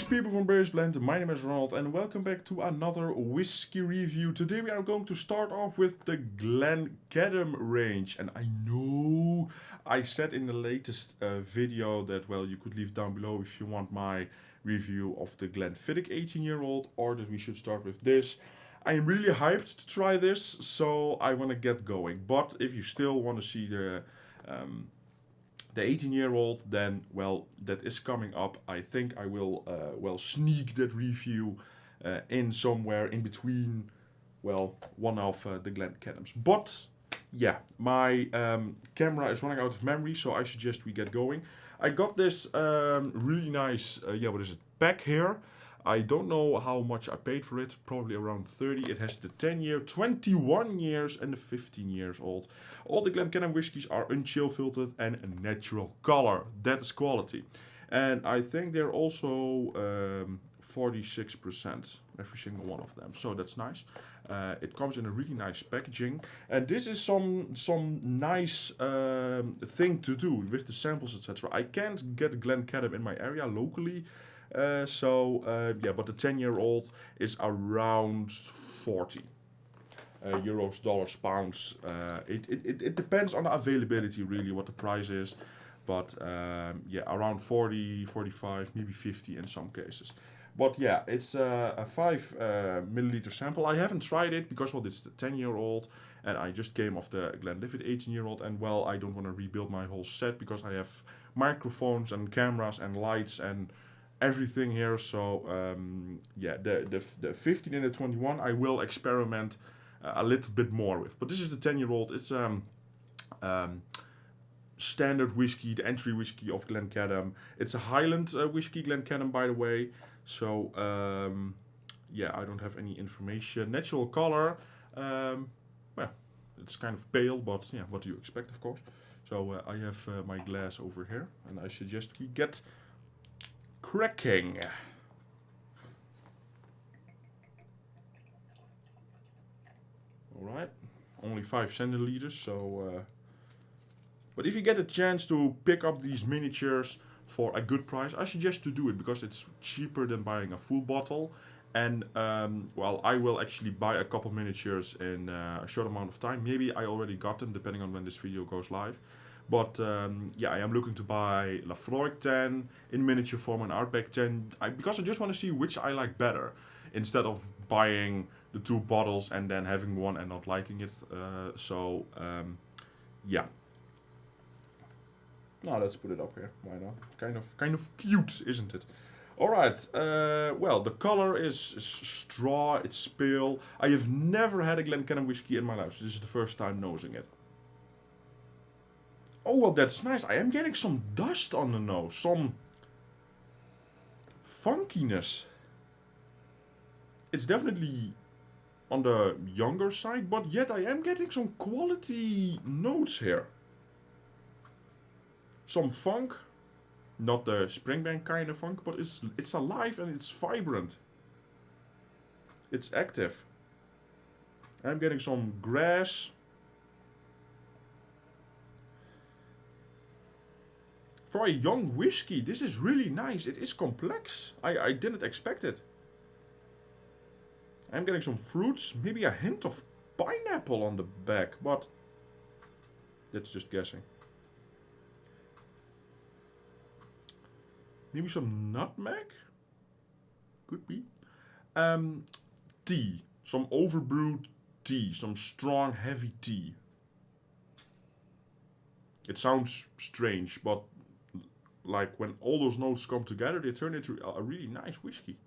people from Bears Blend, my name is Ronald and welcome back to another whiskey review. Today we are going to start off with the Glencadam range. And I know I said in the latest video that, well, you could leave down below if you want my review of the Glenfiddich 18-year-old or that we should start with this. I am really hyped to try this, so I want to get going. But if you still want to see the 18-year-old, then, well, that is coming up. I think I will, sneak that review in somewhere in between, well, one of the Glencadams. But, yeah, my camera is running out of memory, so I suggest we get going. I got this really nice, pack here. I don't know how much I paid for it, probably around 30. It has the 10-year, 21 years and the 15 years old. All the Glencadam whiskies are unchill filtered and a natural color. That is quality. And I think they're also 46%, every single one of them. So that's nice. It comes in a really nice packaging. And this is some nice thing to do with the samples, etc. I can't get Glencadam in my area locally. But the 10-year-old is around 40 euros, dollars, pounds. It depends on the availability, really, what the price is. But around 40, 45, maybe 50 in some cases. But yeah, it's a 5 milliliter sample. I haven't tried it because, well, it's the 10-year-old. And I just came off the Glenlivet 18-year-old. And, well, I don't want to rebuild my whole set because I have microphones and cameras and lights and everything here. So the 15 and the 21 I will experiment a little bit more with. But this is the 10-year-old. It's standard whiskey, the entry whiskey of Glencadam. It's a Highland whiskey, Glencadam, by the way. So I don't have any information. Natural color, it's kind of pale, but yeah, what do you expect, of course. So I have my glass over here, and I suggest we get cracking. Alright, only 5 centiliters, so but if you get a chance to pick up these miniatures for a good price, I suggest to do it because it's cheaper than buying a full bottle. And I will actually buy a couple miniatures in a short amount of time. Maybe I already got them, depending on when this video goes live. But I am looking to buy Lafroig 10 in miniature form and Artback 10 because I just want to see which I like better, instead of buying the 2 bottles and then having one and not liking it. Now let's put it up here. Why not? Kind of cute, isn't it? All right. The color is straw. It's pale. I have never had a Glencadam whiskey in my life. So this is the first time nosing it. Oh, well, that's nice. I am getting some dust on the nose. Some funkiness. It's definitely on the younger side, but yet I am getting some quality notes here. Some funk. Not the Springbank kind of funk, but it's alive and it's vibrant. It's active. I'm getting some grass. For a young whiskey, this is really nice. It is complex. I didn't expect it. I'm getting some fruits, maybe a hint of pineapple on the back, but that's just guessing. Maybe some nutmeg? Could be. Tea. Some overbrewed tea. Some strong, heavy tea. It sounds strange, but like when all those notes come together, they turn into a really nice whiskey.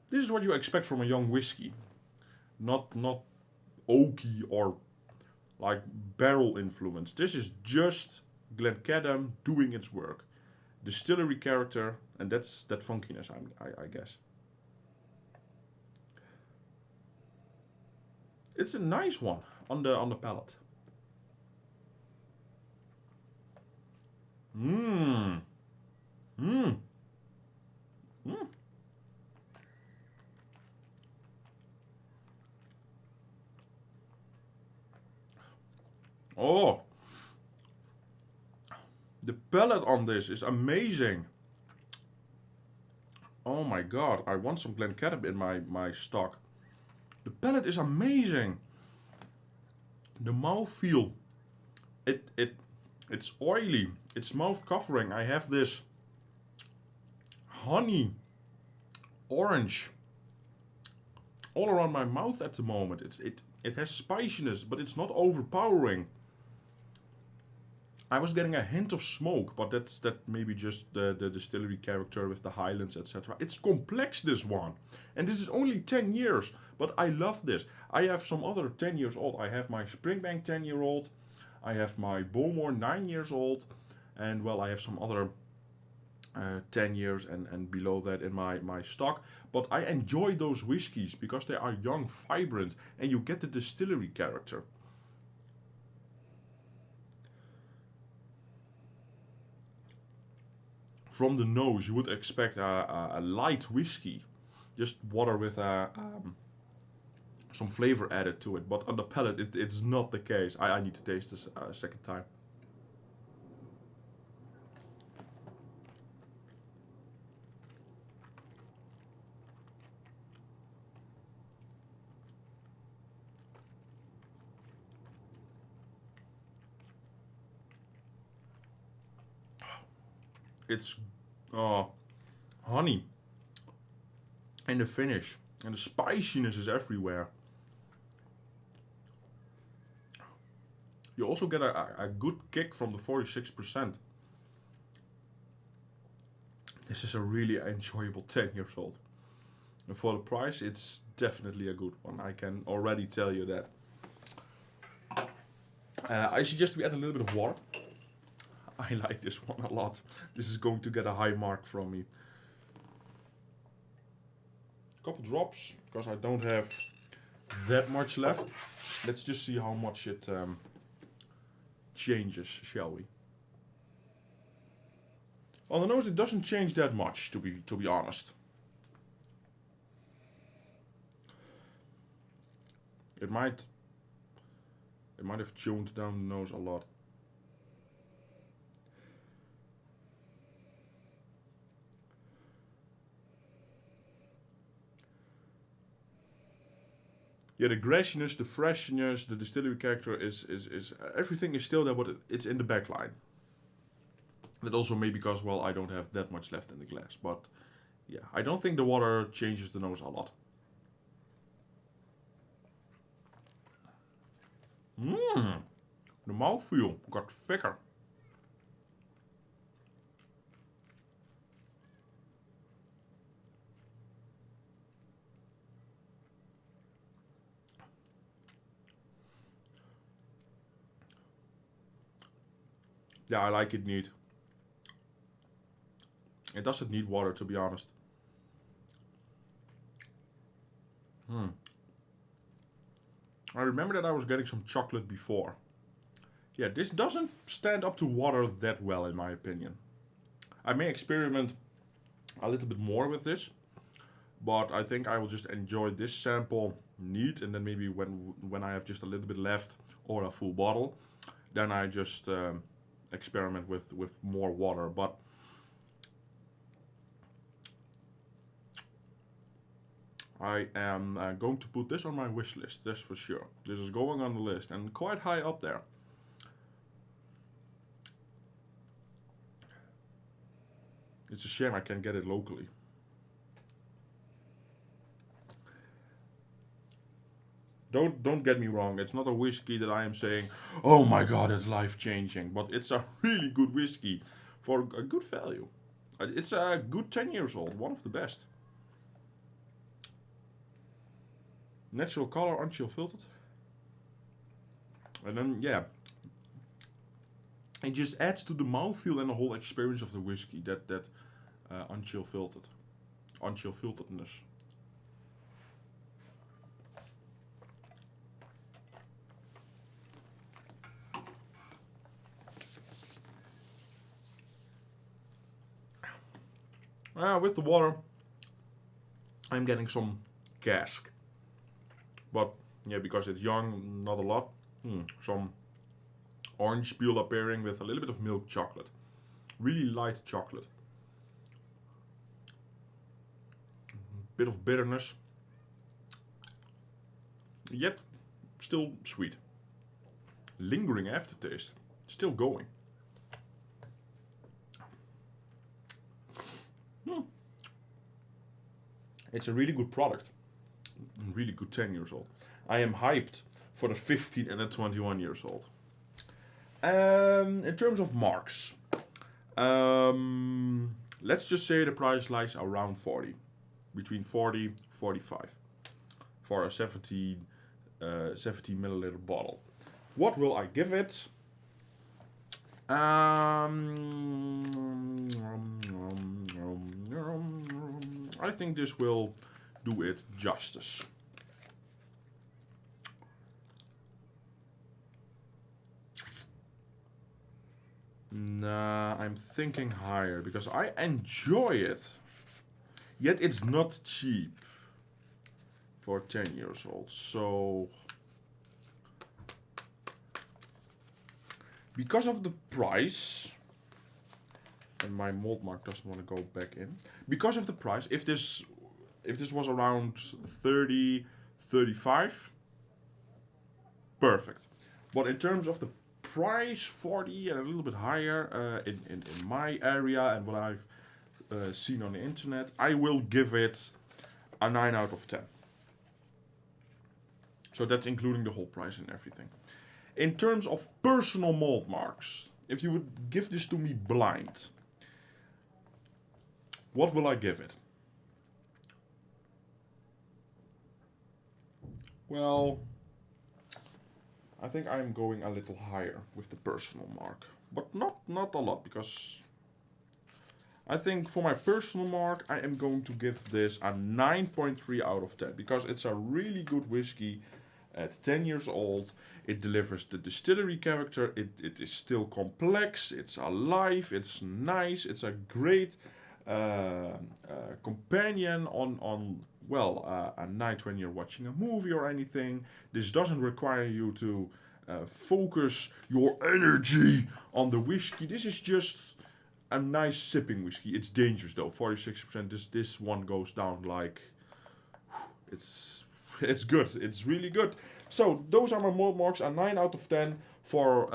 This is what you expect from a young whiskey. Not oaky or like barrel influence. This is just Glencadam doing its work. Distillery character, and that's that funkiness, I guess. It's a nice one on the palate. Oh, The palate on this is amazing. Oh my god, I want some Glencadam in my stock. The palate is amazing. The mouthfeel, it's oily. It's mouth covering. I have this honey, orange, all around my mouth at the moment. It has spiciness, but it's not overpowering. I was getting a hint of smoke, but that maybe just the distillery character with the Highlands, etc. It's complex, this one. And this is only 10 years, but I love this. I have some other 10 years old. I have my Springbank 10-year-old. I have my Bowmore 9 years old. And well, I have some other 10 years and below that in my stock. But I enjoy those whiskies because they are young, vibrant, and you get the distillery character. From the nose, you would expect a light whiskey, just water with some flavor added to it. But on the palate, it's not the case. I need to taste this a second time. It's honey and the finish, and the spiciness is everywhere. You also get a good kick from the 46%. This is a really enjoyable 10 years old. And for the price, it's definitely a good one. I can already tell you that. I suggest we add a little bit of water. I like this one a lot. This is going to get a high mark from me. A couple drops, because I don't have that much left. Let's just see how much it changes, shall we? On the nose, it doesn't change that much, to be honest. It might have tuned down the nose a lot. Yeah, the grassiness, the freshness, the distillery character is everything is still there, but it's in the back line. That also may be because, well, I don't have that much left in the glass. But yeah, I don't think the water changes the nose a lot. The mouthfeel got thicker. Yeah, I like it neat. It doesn't need water, to be honest. I remember that I was getting some chocolate before. Yeah, this doesn't stand up to water that well, in my opinion. I may experiment a little bit more with this, but I think I will just enjoy this sample neat, and then maybe when I have just a little bit left or a full bottle, then I just experiment with more water. But I am going to put this on my wish list, that's for sure. This is going on the list and quite high up there. It's a shame I can't get it locally. Don't get me wrong, it's not a whiskey that I am saying, oh my god, it's life-changing. But it's a really good whiskey for a good value. It's a good 10 years old, one of the best. Natural color, unchill filtered. And then, yeah, it just adds to the mouthfeel and the whole experience of the whiskey, that unchill filteredness. With the water, I'm getting some cask. But yeah, because it's young, not a lot. Some orange peel appearing with a little bit of milk chocolate. Really light chocolate. Bit of bitterness. Yet still sweet. Lingering aftertaste. Still going. It's a really good product. Really good 10 years old. I am hyped for the 15 and the 21 years old. In terms of marks, let's just say the price lies around 40. Between 40 45 for a 70 milliliter bottle. What will I give it? I think this will do it justice. Nah, I'm thinking higher because I enjoy it. Yet it's not cheap for 10 years old. So because of the price, and my malt mark doesn't want to go back in. Because of the price, if this was around 30, 35, perfect. But in terms of the price, 40 and a little bit higher in my area and what I've seen on the internet, I will give it a 9 out of 10. So that's including the whole price and everything. In terms of personal malt marks, if you would give this to me blind, what will I give it? Well, I think I'm going a little higher with the personal mark, but not a lot, because I think for my personal mark I am going to give this a 9.3 out of 10, because it's a really good whiskey at 10 years old. It delivers the distillery character, it is still complex, it's alive, it's nice, it's a great companion on a night when you're watching a movie or anything. This doesn't require you to focus your energy on the whiskey. This is just a nice sipping whiskey. It's dangerous though, 46%. This one goes down like, it's good. It's really good. So those are my malt marks. A 9 out of 10 for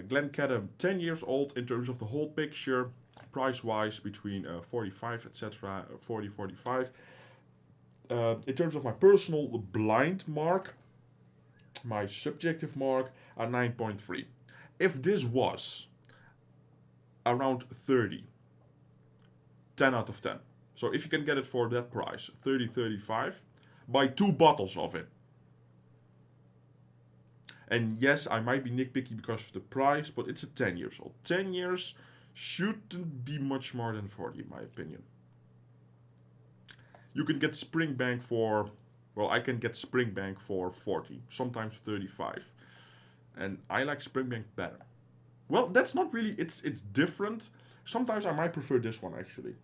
Glencadam 10 years old in terms of the whole picture. Price wise between 45 etc. 40 45. In terms of my personal blind mark, my subjective mark, a 9.3. If this was around 30, 10 out of 10. So if you can get it for that price, 30, 35, buy 2 bottles of it. And yes, I might be nitpicky because of the price, but it's a 10 years old. 10 years shouldn't be much more than 40 in my opinion. You can get Springbank for, well, I can get Springbank for 40, sometimes 35. And I like Springbank better. Well, that's not really, it's different. Sometimes I might prefer this one actually.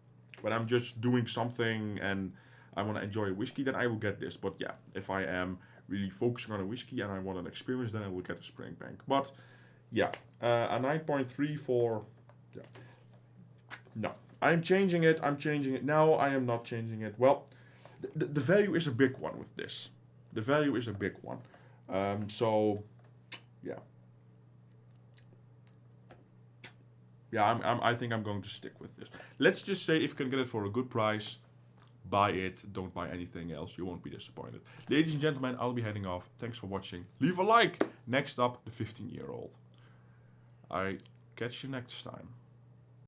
When I'm just doing something and I want to enjoy a whiskey, then I will get this. But yeah, if I am really focusing on a whiskey and I want an experience, then I will get a Springbank. But yeah, a 9.3 for, yeah. No, I'm changing it. No, I am not changing it. Well, the value is a big one with this. The value is a big one. So, yeah. Yeah, I think I'm going to stick with this. Let's just say if you can get it for a good price, buy it. Don't buy anything else. You won't be disappointed. Ladies and gentlemen, I'll be heading off. Thanks for watching. Leave a like. Next up, the 15-year-old. I catch you next time.